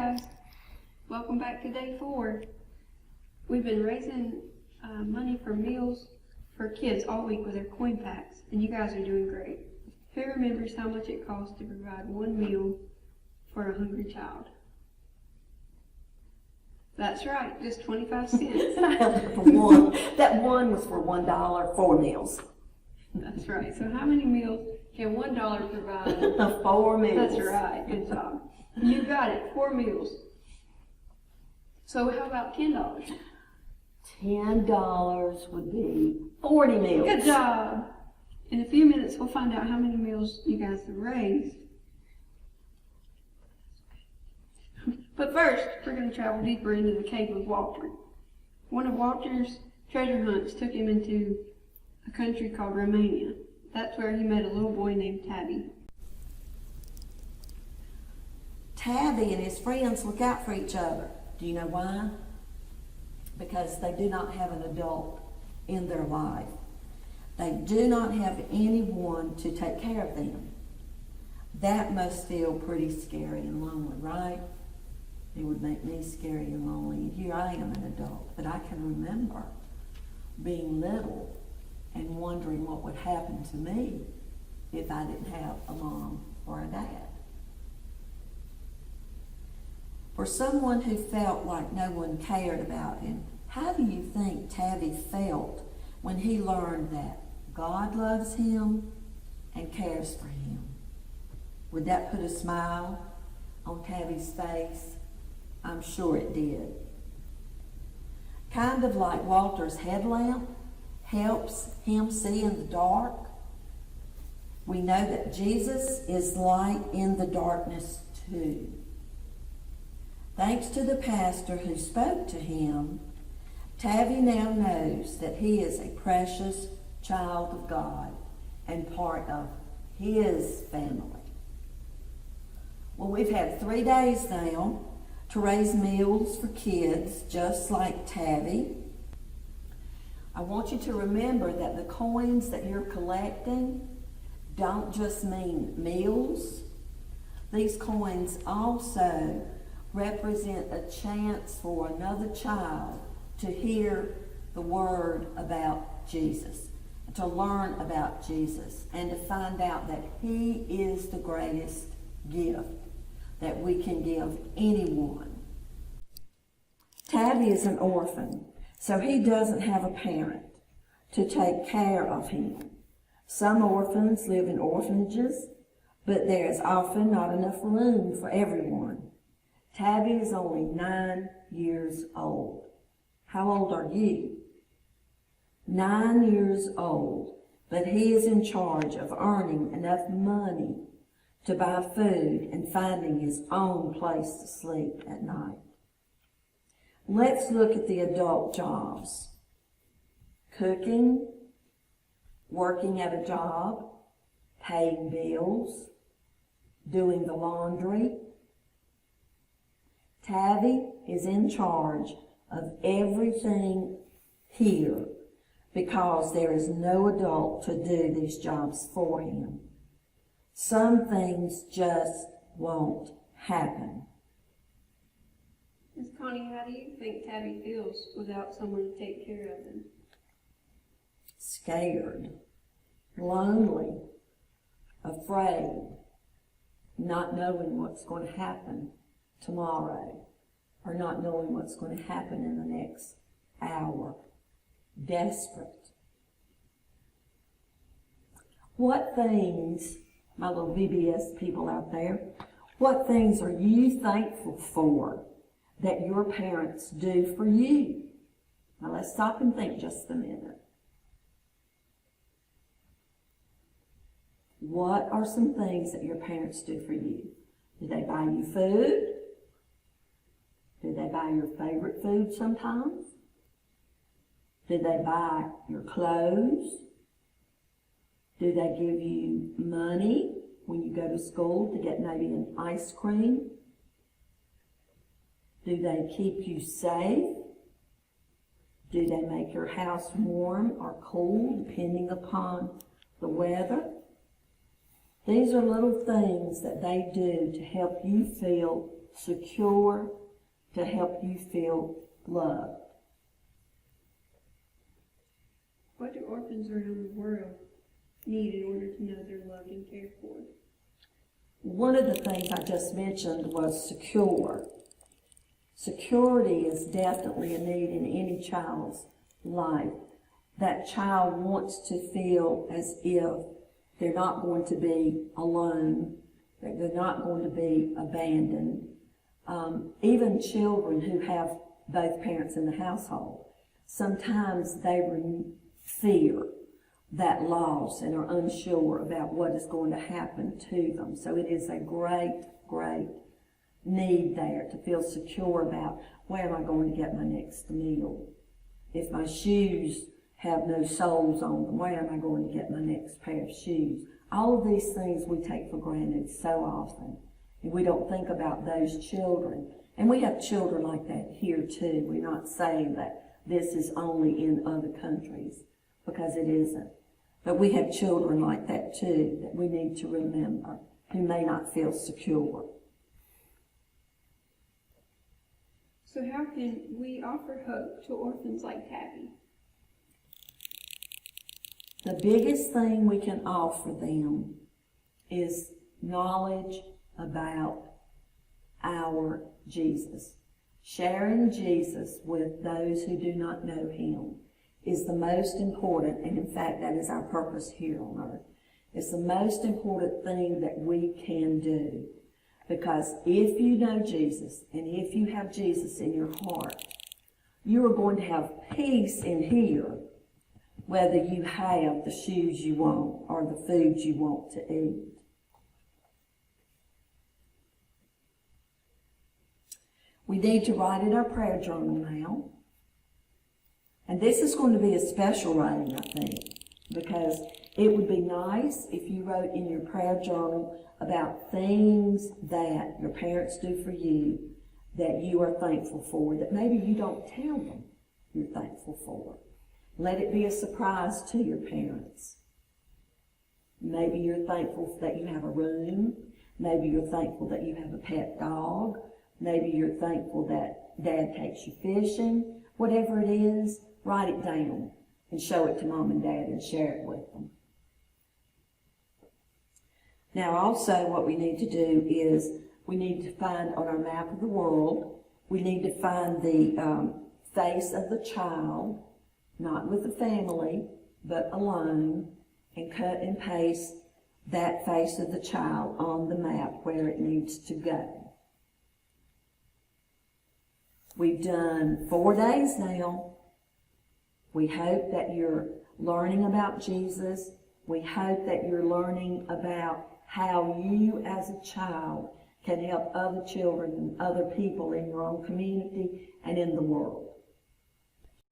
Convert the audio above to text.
guys, welcome back to day 4. We've been raising money for meals for kids all week with our coin packs, and you guys are doing great. Who remembers how much it costs to provide one meal for a hungry child? That's right, just 25 cents. And I held it for one. That one was for $1, 4 meals. That's right. So how many meals can $1 provide? 4 meals. That's right, good job. You got it, 4 meals. So how about $10? $10 would be 40 meals. Good job. In a few minutes, we'll find out how many meals you guys have raised. But first, we're going to travel deeper into the cave of Walter. One of Walter's treasure hunts took him into a country called Romania. That's where he met a little boy named Tabby. Tabby and his friends look out for each other. Do you know why? Because they do not have an adult in their life. They do not have anyone to take care of them. That must feel pretty scary and lonely, right? It would make me scary and lonely. And here I am an adult, but I can remember being little and wondering what would happen to me if I didn't have a mom or a dad. For someone who felt like no one cared about him, how do you think Tabby felt when he learned that God loves him and cares for him? Would that put a smile on Tabby's face? I'm sure it did. Kind of like Walter's headlamp helps him see in the dark. We know that Jesus is light in the darkness too. Thanks to the pastor who spoke to him, Tabby now knows that he is a precious child of God and part of his family. Well, we've had 3 days now to raise meals for kids just like Tabby. I want you to remember that the coins that you're collecting don't just mean meals. These coins also represent a chance for another child to hear the word about Jesus, to learn about Jesus, and to find out that he is the greatest gift that we can give anyone. Tabby is an orphan, so he doesn't have a parent to take care of him. Some orphans live in orphanages, but there is often not enough room for everyone. Tabby is only 9 years old. How old are you? 9 years old, but he is in charge of earning enough money to buy food and finding his own place to sleep at night. Let's look at the adult jobs. Cooking, working at a job, paying bills, doing the laundry. Tabby is in charge of everything here because there is no adult to do these jobs for him. Some things just won't happen. Miss Connie, how do you think Tabby feels without someone to take care of him? Scared, lonely, afraid, not knowing what's going to happen tomorrow, or not knowing what's going to happen in the next hour. Desperate. What things, my little VBS people out there, what things are you thankful for that your parents do for you? Now let's stop and think just a minute. What are some things that your parents do for you? Do they buy you food? Do they buy your favorite food sometimes? Do they buy your clothes? Do they give you money when you go to school to get maybe an ice cream? Do they keep you safe? Do they make your house warm or cool depending upon the weather? These are little things that they do to help you feel secure, to help you feel loved. What do orphans around the world need in order to know they're loved and cared for? One of the things I just mentioned was secure. Security is definitely a need in any child's life. That child wants to feel as if they're not going to be alone, that they're not going to be abandoned. Even children who have both parents in the household, sometimes they fear that loss and are unsure about what is going to happen to them. So it is a great, great need there to feel secure about, where am I going to get my next meal? If my shoes have no soles on them, where am I going to get my next pair of shoes? All of these things we take for granted so often, and we don't think about those children. And we have children like that here too. We're not saying that this is only in other countries, because it isn't. But we have children like that too that we need to remember, who may not feel secure. So how can we offer hope to orphans like Tabby? The biggest thing we can offer them is knowledge about our Jesus. Sharing Jesus with those who do not know him is the most important, and in fact that is our purpose here on earth. It's the most important thing that we can do, because if you know Jesus and if you have Jesus in your heart, you are going to have peace in here, whether you have the shoes you want or the food you want to eat. We need to write in our prayer journal now. And this is going to be a special writing, I think, because it would be nice if you wrote in your prayer journal about things that your parents do for you that you are thankful for, that maybe you don't tell them you're thankful for. Let it be a surprise to your parents. Maybe you're thankful that you have a room. Maybe you're thankful that you have a pet dog. Maybe you're thankful that Dad takes you fishing. Whatever it is, write it down and show it to Mom and Dad and share it with them. Now also what we need to do is we need to find on our map of the world, we need to find the face of the child, not with the family, but alone, and cut and paste that face of the child on the map where it needs to go. We've done 4 days now. We hope that you're learning about Jesus. We hope that you're learning about how you as a child can help other children and other people in your own community and in the world.